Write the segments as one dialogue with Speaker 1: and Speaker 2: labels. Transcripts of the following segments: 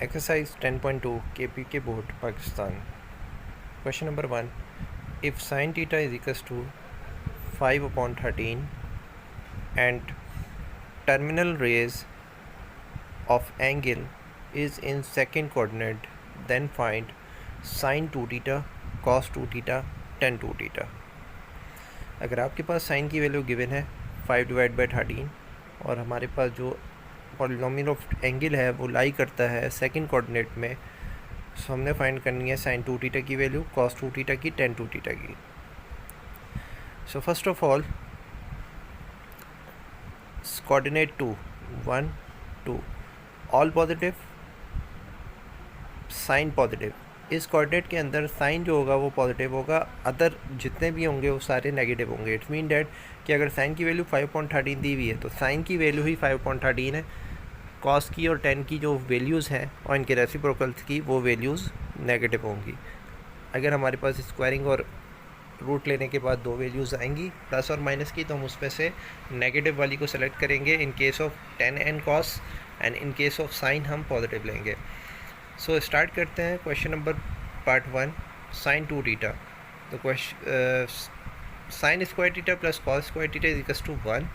Speaker 1: Exercise 10.2 KPK Board Pakistan. Question number 1. If sin theta is equals to 5 upon 13 and terminal rays of angle is in second coordinate, then find sin 2 theta, cos 2 theta, tan 2 theta. अगर आपके पास sign की value given है 5/13 और हमारे पास जो polynomial of angle है वो लाई करता है सेकंड कोऑर्डिनेट में, सो हमने फाइंड करनी है sin 2 थीटा की वैल्यू, cos 2 थीटा की, tan 2 थीटा की. So first of all coordinate 2 1 2 all positive, sine positive. इस कोऑर्डिनेट के अंदर साइन जो होगा वो पॉजिटिव होगा, अदर जितने भी होंगे वो सारे नेगेटिव होंगे. इट्स मीन डैट कि अगर साइन की वैल्यू 5/13 दी हुई है तो साइन की वैल्यू ही 5/13 है, कॉस की और टेन की जो वैल्यूज़ हैं और इनके रेसिप्रोकल्स की वो वैल्यूज़ नेगेटिव होंगी. अगर हमारे पास स्क्वायरिंग और रूट लेने के बाद दो वैल्यूज़ आएंगी प्लस और माइनस की, तो हम उसमें से नेगेटिव वाली को सेलेक्ट करेंगे in case of tan and cos, and in case of sine हम पॉजिटिव लेंगे. सो स्टार्ट करते हैं question number part 1, sine 2 theta. तो sine square theta plus cos square theta is equals to 1,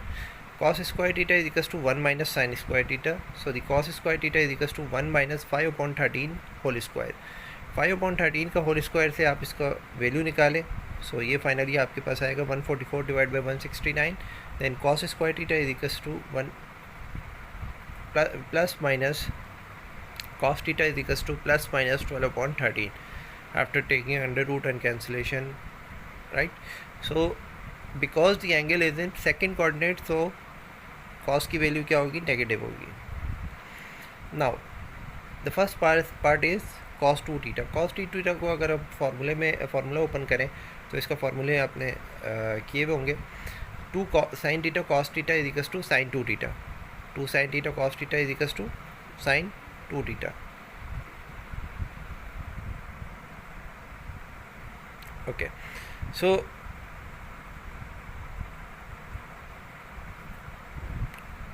Speaker 1: cos square theta is equals to 1 minus sin square theta. So the cos square theta is equals to 1 minus 5/13 whole square. 5/13 का whole square से आप इसका value निकालें. सो ये finally आपके पास आएगा 144 divide by 169. Then cos square theta is equals to 1 plus minus cos theta is equals to plus minus 12/13 after taking under root and cancellation, right? So because the angle is in second coordinate, so cos की value क्या होगी, negative होगी. Now the first part is cos 2 theta. cos 2 theta को अगर आप formula open करें तो इसका फार्मूले आपने किए हुए होंगे. 2 sin theta cos theta is equals to sin 2 theta. 2 sin theta cos theta is equals to sin 2 theta. Okay, so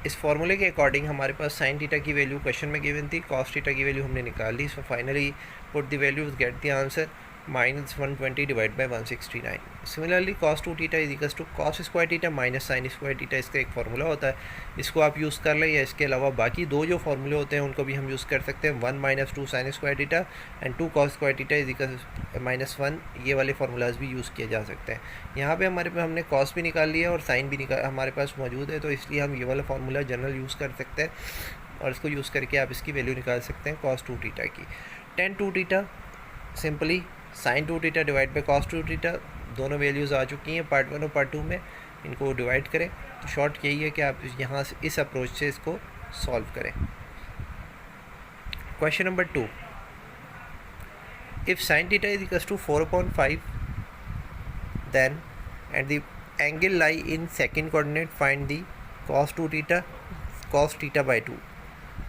Speaker 1: इस फॉर्मूले के अकॉर्डिंग हमारे पास साइन थीटा की वैल्यू क्वेश्चन में गिवन थी, कॉस थीटा की वैल्यू हमने निकाल ली. So finally put the values, get the answer -120 divide by 169. Similarly cos 2 theta is equals to cos square theta minus sine square theta. इसका एक formula होता है, इसको आप यूज़ कर लें, या इसके अलावा बाकी दो जो फार्मूले होते हैं उनको भी हम यूज़ कर सकते हैं. 1 minus 2 sine square theta and 2 cos square theta is equals -1. ये वाले फार्मूलाज भी यूज़ किए जा सकते हैं. यहाँ पे हमारे पास हमने cos भी निकाल लिया और साइन भी हमारे पास मौजूद है, तो इसलिए हम ये वाला फार्मूला जनरल यूज़ कर सकते हैं और इसको यूज़ करके आप इसकी वैल्यू निकाल सकते हैं cos 2 थीटा की. tan 2 theta simply sin 2 theta divide by cos 2 theta. दोनों वैल्यूज़ आ चुकी हैं पार्ट 1 और पार्ट 2 में, इनको डिवाइड करें. तो शॉर्ट यही है कि आप यहाँ से इस अप्रोच से इसको सॉल्व करें. Question number 2, if sin theta is equals to 4/5 then and the angle lie in second coordinate, find the cos 2 theta cos theta by 2.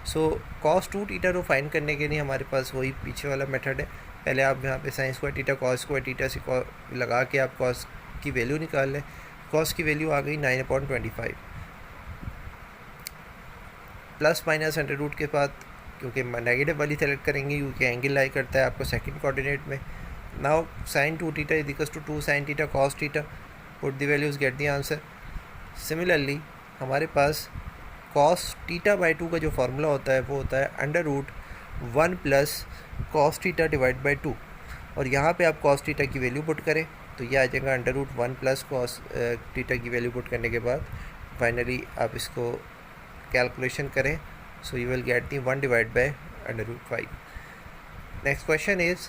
Speaker 1: So cos 2 theta को फाइंड करने के लिए हमारे पास वही पीछे वाला मेथड है. पहले आप यहाँ पे sin square theta cos square theta से लगा के आप cos की वैल्यू निकाल लें. cos की वैल्यू आ गई 9/25 प्लस माइनस अंडर रूट के बाद, क्योंकि नेगेटिव वाली सेलेक्ट करेंगे क्योंकि एंगल लाई करता है आपको सेकंड कोऑर्डिनेट में. Now sin 2 theta is equals to 2 sin theta cos theta. Put the values, get the answer. Similarly हमारे पास cos थीटा बाई 2 का जो फार्मूला होता है वो होता है under root 1 plus cos theta divide by 2. और यहाँ पे आप cos थीटा की वैल्यू पुट करें तो ये आ जाएगा under root 1 plus cos theta की वैल्यू पुट करने के बाद फाइनली आप इसको कैलकुलेशन करें. So you will get the 1 divide by under root 5. Next question is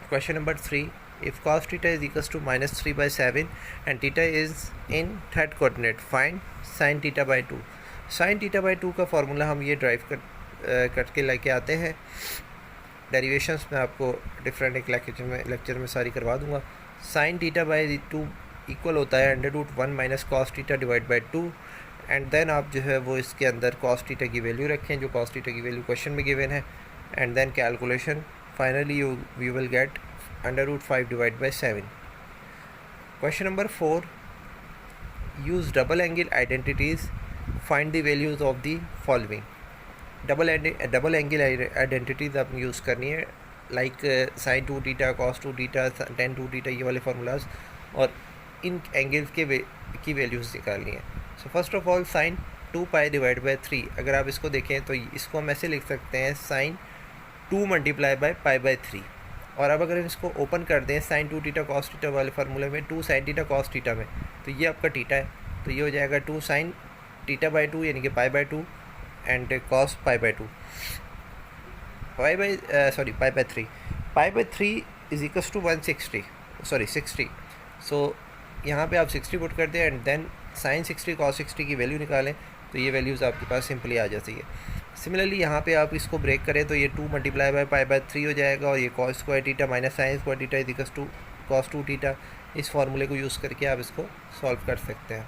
Speaker 1: question number 3, if cos theta is equals to -3/7 and theta is in third coordinate, find sin theta by 2. sin theta by 2 का formula हम ये drive करके लेके आते हैं. Derivations में आपको different एक लेक्चर में सारी करवा दूंगा. sin theta by 2 इक्वल होता है under root 1 minus cos theta divide by 2. And then आप जो है वो इसके अंदर cos थीटा की वैल्यू रखें, जो cos थीटा की वैल्यू क्वेश्चन में गिवन है, and then calculation. Finally you will get under root 5 divided by 7. Question number 4, use double angle identities, find the values of the following. Double angle identities आपने use करनी है, like sine 2 theta, cos 2 theta, tan 2 theta, ये वाले formulas, और इन angles की values निकालनी है। So first of all sine 2 pi divide by 3, अगर आप इसको देखें तो इसको हम ऐसे लिख सकते हैं sine 2 multiply by pi by 3। और अब अगर इसको ओपन कर दें साइन 2 थीटा कॉस थीटा वाले फार्मूले में, 2 साइन थीटा कॉस थीटा में, तो ये आपका थीटा है, तो ये हो जाएगा 2 साइन थीटा बाई 2 यानी कि pi by 2 and cos pi by 2, pi by 3, pi by 3 is equals to 60। सो यहाँ पे आप 60 पुट कर दें एंड देन साइन 60 कॉस 60 की वैल्यू निकालें, तो ये वैल्यूज़ आपके पास सिंपली आ जाती है। सिमिलरली यहाँ पे आप इसको ब्रेक करें तो ये 2 मल्टीप्लाई बाई पाई बाई 3 हो जाएगा, और ये cos square theta minus sine square theta is equals to cos 2 theta. इस फार्मूले को यूज़ करके आप इसको सॉल्व कर सकते हैं।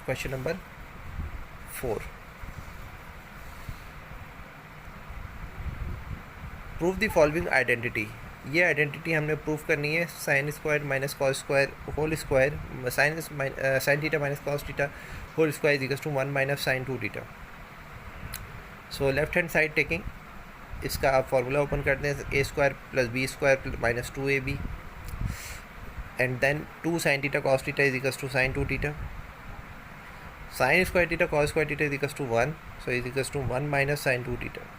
Speaker 1: Question number 4, prove the following identity. ये आइडेंटिटी हमने प्रूव करनी है, sine square minus cos square whole square, sine theta minus cos theta whole square is equals to 1 minus sine 2 theta. So left hand side taking, इसका आप formula open कर दें, a square plus B square minus 2ab, and then 2 sine theta cos theta is equals to sine 2 theta, sign square theta cos square theta is equals to 1, so is equals to 1 minus sine 2 theta.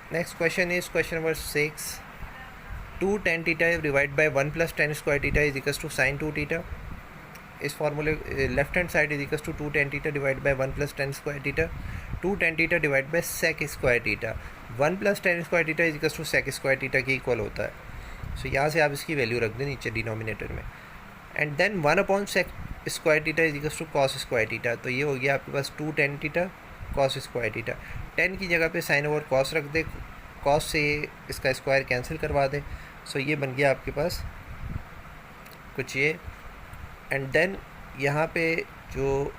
Speaker 1: Next question is question number 6. 2 tan theta divided by 1 plus tan square theta is equals to sin 2 theta. इस फार्मूले left hand side is equals to 2 tan theta divided by 1 plus tan square theta, 2 tan theta divided by sec square theta, 1 plus tan square theta is equals to sec square theta के equal होता है। सो यहाँ से आप इसकी value रख दें नीचे डिनोमिनेटर में, and then 1 upon sec square theta is equals to cos square theta, तो ये हो गया आपके पास 2 tan theta cos square theta. 10 की जगह पे साइन ओवर कॉस रख दे, कॉस से इसका स्क्वायर कैंसिल करवा दें, सो ये बन गया आपके पास कुछ ये, एंड देन यहाँ पे जो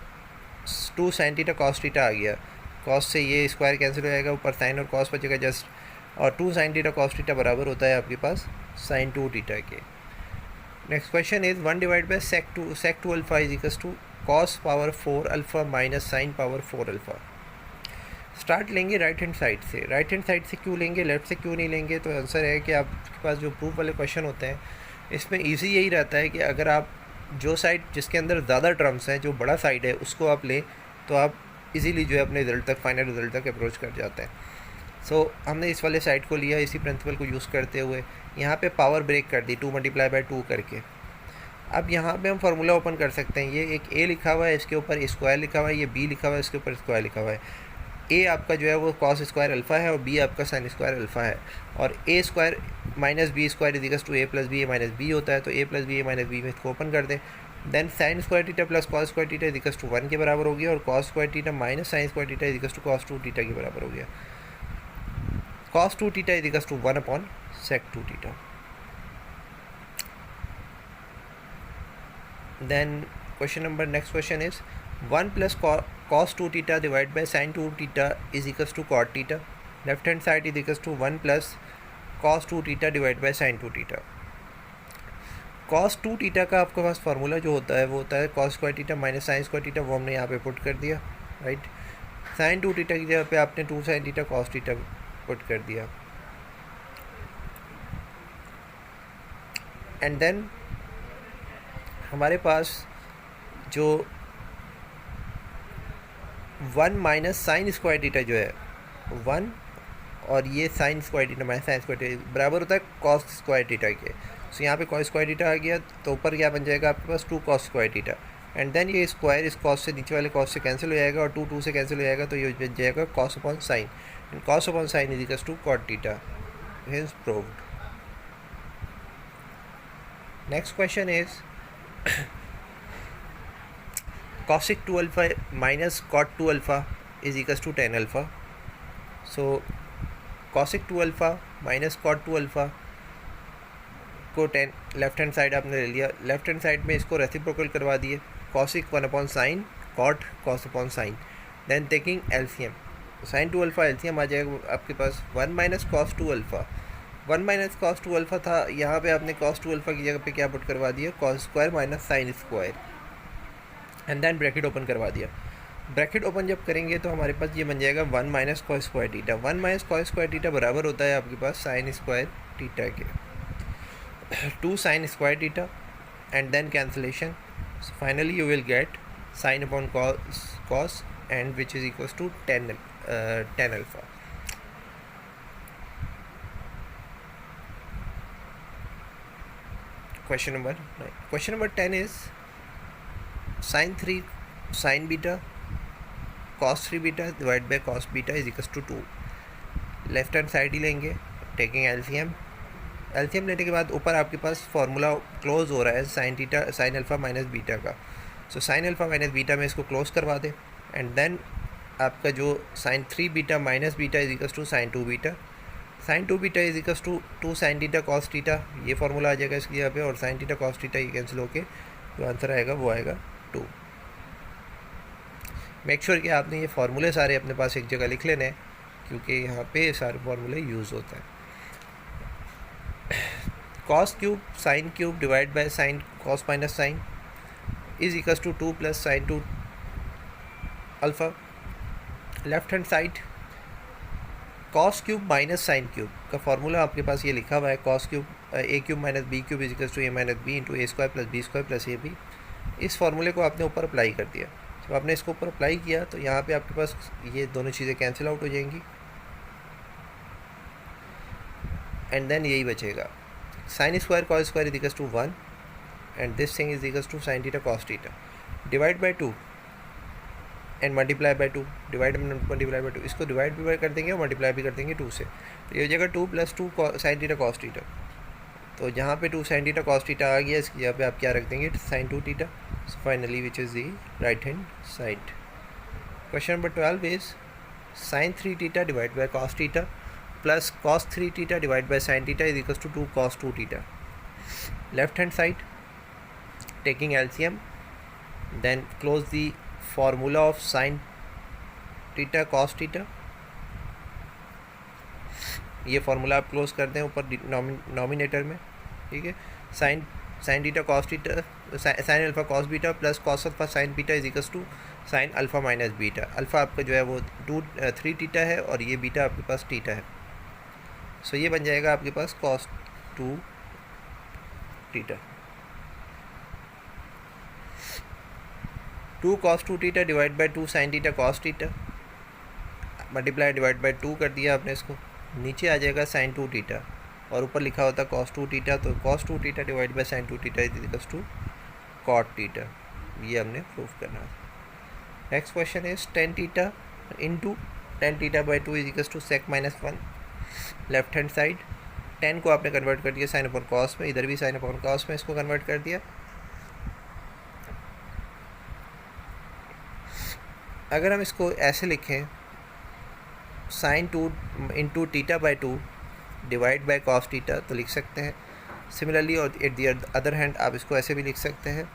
Speaker 1: 2 साइन थीटा कॉस थीटा आ गया, कॉस से ये स्क्वायर कैंसिल हो जाएगा, ऊपर साइन और कॉस बचेगा जस्ट, और 2 साइन थीटा कॉस थीटा बराबर होता है आपके पास साइन 2 थीटा के। Next question is 1 divide by sec 2 alpha is equals to cos power 4 alpha minus sine power 4 alpha. Start लेंगे राइट हैंड साइड से, राइट हैंड साइड से क्यों लेंगे, लेफ्ट से क्यों नहीं लेंगे, तो आंसर है कि आपके पास जो प्रूफ वाले क्वेश्चन होते हैं इसमें इजी यही रहता है कि अगर आप जो साइड जिसके अंदर ज़्यादा टर्म्स हैं, जो बड़ा साइड है उसको आप लें तो आप इजीली जो है अपने रिजल्ट तक, फाइनल रिजल्ट तक अप्रोच कर जाते हैं। सो हमने इस वाले साइड को लिया, इसी प्रिंसिपल को यूज़ करते हुए यहाँ पे पावर ब्रेक कर दी 2 मल्टीप्लाई बाई 2 करके। अब यहाँ पे हम फार्मूला ओपन कर सकते हैं, ये एक ए लिखा हुआ है, इसके ऊपर स्क्वायर लिखा हुआ है, ये बी लिखा हुआ है, इसके ऊपर स्क्वायर लिखा हुआ है। ए आपका जो है वो कॉस स्क्वायर अल्फ़ा है और बी आपका साइन स्क्वायर अल्फ़ा है, और a square minus b square is equals to a plus b a minus b होता है, तो a plus b a minus b में इसको ओपन कर दें, then sine square theta plus cos square theta is equals to 1 के बराबर हो गया, और cos square theta minus sine square theta is equals to cos 2 theta के बराबर हो गया। Cos 2 theta is equals to 1 upon sec 2 theta. Then question number next question is 1 plus cos 2 theta divided by sin 2 theta is equals to cot theta. Left hand side is equals to 1 plus cos 2 theta divided by sin 2 theta. cos 2 theta का आपके पास formula जो होता है वो होता है cos square theta minus sine square theta, वो हमने यहाँ पे पुट कर दिया, राइट। sin 2 थीटा की जगह पे आपने 2 sin theta cos theta put कर दिया, एंड देन हमारे पास जो 1 माइनस साइन स्क्वायर थीटा जो है 1, और ये sign square theta minus sine square theta बराबर होता है कॉस स्क्वायर थीटा के। सो यहाँ पे कॉस स्क्वायर थीटा आ गया, तो ऊपर क्या बन जाएगा आपके पास 2 cos square theta, and then ये स्क्वायर इस कॉस से नीचे वाले कॉस से कैंसिल हो जाएगा, और 2 से कैंसिल हो जाएगा, तो ये बन जाएगा cos upon sine, and cos upon sine is equals to cot theta, hence proved. Next question is cosec 2 alpha minus cot 2 alpha is equals to tan alpha. So cosec 2 alpha minus cot 2 alpha को left hand side आपने ले लिया, left hand side में इसको reciprocal करवा दिए, cosec 1 upon sine cot cos upon sine, then taking LCM, sin 2 alpha LCM आ जाएगा आपके पास 1 minus cos 2 alpha, 1 minus cos 2 alpha था, यहाँ पे आपने cos 2 अल्फ़ा की जगह पे क्या पुट करवा दिया, cos square minus sine square, and then bracket open करवा दिया। ब्रैकेट ओपन जब करेंगे तो हमारे पास ये बन जाएगा 1 minus cos square theta. 1 minus cos square theta बराबर होता है आपके पास साइन स्क्वायर टीटा के 2 sine square theta and then cancellation. Finally you will get sine upon cos and which is equals to 10 alpha. Question number 9. Question number 10 is sin 3 sin beta cos 3 beta divided by cos beta is equals to 2. Left hand side ही लेंगे taking LCM. LCM लेने के बाद ऊपर आपके पास formula close हो रहा है साइन अल्फ़ा माइनस बीटा का। So sine alpha minus beta में इसको क्लोज करवा दें एंड देन आपका जो sine 3 beta minus beta is equals to sine 2 beta. Sine 2 beta is equals to 2 sine theta cos theta, ये फार्मूला आ जाएगा इसकी यहाँ पे, और साइन टीटा कॉस टीटा ये कैंसिल होके जो आंसर आएगा वो आएगा 2। मेक श्योर कि आपने ये फार्मूले सारे अपने पास एक जगह लिख लेने हैं क्योंकि यहाँ पे सारे फार्मूले यूज़ होते हैं। Cos cube sine cube divide by sine cos minus sine is equals to 2 plus sine 2 alpha. Left hand side cos cube minus sine cube का फार्मूला आपके पास ये लिखा हुआ है, cos cube A cube minus B cube is equals to A minus B into A square plus B square plus A B. इस फार्मूले को आपने ऊपर अप्लाई कर दिया। जब आपने इसको ऊपर अप्लाई किया तो यहाँ पे आपके पास ये दोनों चीज़ें कैंसिल आउट हो जाएंगी एंड देन यही बचेगा sine square cos square is equals to 1 and this thing is equals to sine theta cos theta divide by 2 and multiply by 2 divide multiply by 2। इसको डिवाइड भी कर देंगे और मल्टीप्लाई भी कर देंगे 2 से, तो ये हो जाएगा 2 plus 2 sine theta cos theta. तो जहाँ पे 2 साइन टीटा कॉस टीटा आ गया इसकी यहाँ पे आप क्या रख देंगे sine 2 theta. So finally which is the right hand side. Question number 12 is sine 3 theta divide by cos theta plus cos 3 theta divide by sine theta is equals to 2 cos 2 theta. Left hand side taking LCM then close the formula of sine theta cos theta. ये formula आप close कर दें ऊपर numerator में, ठीक है। Sine theta cos theta sine alpha cos beta plus cos alpha sine beta is equals to sine alpha minus beta. Alpha आपका जो है वो 3 टीटा है और ये बीटा आपके पास टीटा है। सो ये बन जाएगा आपके पास cos 2 theta. 2 cos 2 theta divide by 2 sine theta cos theta multiply divide by 2 कर दिया आपने इसको, नीचे आ जाएगा साइन 2 टीटा और ऊपर लिखा होता है cos 2 टीटा, तो cos 2 theta divide by sine 2 theta is equals to cot theta. ये हमने प्रूव करना है। Next question is tan theta into tan theta by 2 is equals to sec minus 1। Left hand side 10 को आपने convert कर दिया sign upon cos में, इधर भी साइन अपॉन कॉस में इसको कन्वर्ट कर दिया। अगर हम इसको ऐसे लिखें sine 2 into theta by 2 divide by cos theta तो लिख सकते हैं। सिमिलरली और एट दी अदर हैंड आप इसको ऐसे भी लिख सकते हैं